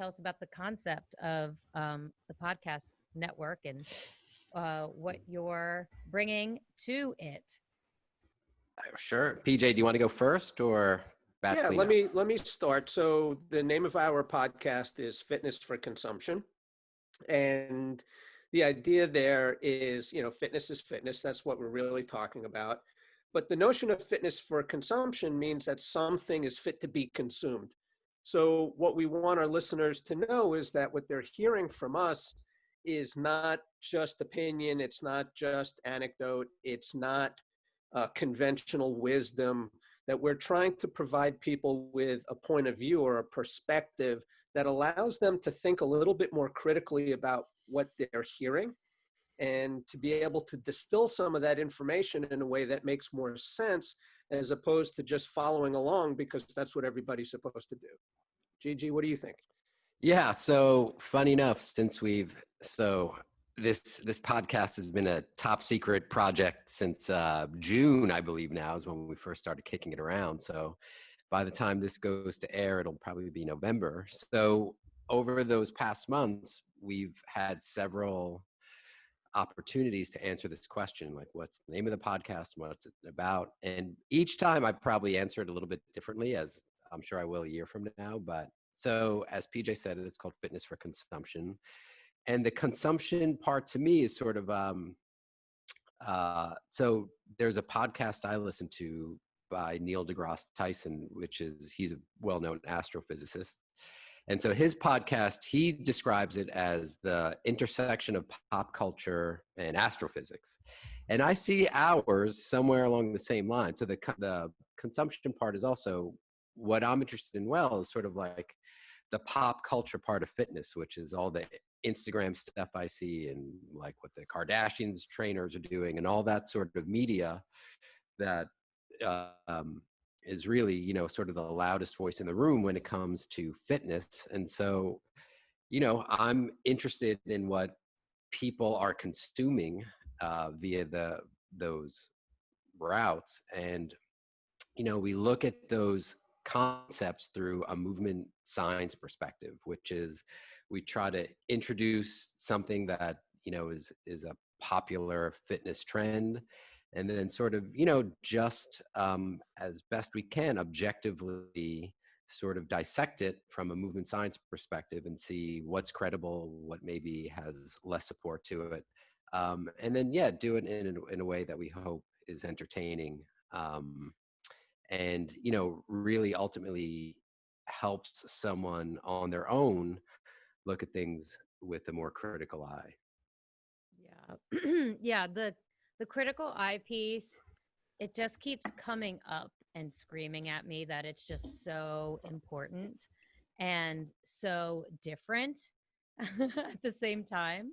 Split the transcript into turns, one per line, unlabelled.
tell us about the concept of the podcast network and what you're bringing to it.
Sure. PJ, do you want to go first or bad
Yeah,
cleanup?
let me start. So the name of our podcast is Fitness for Consumption. And the idea there is, fitness is fitness. That's what we're really talking about. But the notion of fitness for consumption means that something is fit to be consumed. So what we want our listeners to know is that what they're hearing from us is not just opinion. It's not just anecdote. It's not conventional wisdom, that we're trying to provide people with a point of view or a perspective that allows them to think a little bit more critically about what they're hearing and to be able to distill some of that information in a way that makes more sense as opposed to just following along because that's what everybody's supposed to do. Gigi, what do you think?
Yeah. So funny enough, this podcast has been a top secret project since June, I believe now is when we first started kicking it around. So by the time this goes to air, it'll probably be November. So over those past months, we've had several opportunities to answer this question, like what's the name of the podcast, what's it about? And each time I probably answer it a little bit differently, as I'm sure I will a year from now. But so as PJ said, it's called Fitness for Consumption. And the consumption part to me is sort of, so there's a podcast I listen to by Neil deGrasse Tyson, he's a well-known astrophysicist. And so his podcast, he describes it as the intersection of pop culture and astrophysics. And I see ours somewhere along the same line. So the consumption part is also what I'm interested in, is sort of like the pop culture part of fitness, which is all the Instagram stuff I see and like what the Kardashians trainers are doing and all that sort of media that is really, sort of the loudest voice in the room when it comes to fitness. And so, I'm interested in what people are consuming via those routes. And, we look at those concepts through a movement science perspective, which is we try to introduce something that, is a popular fitness trend, and then sort of, just as best we can, objectively sort of dissect it from a movement science perspective and see what's credible, what maybe has less support to it. And then, do it in a way that we hope is entertaining. And, really ultimately helps someone on their own look at things with a more critical eye.
Yeah. Yeah. The critical eye piece, it just keeps coming up and screaming at me that it's just so important and so different at the same time.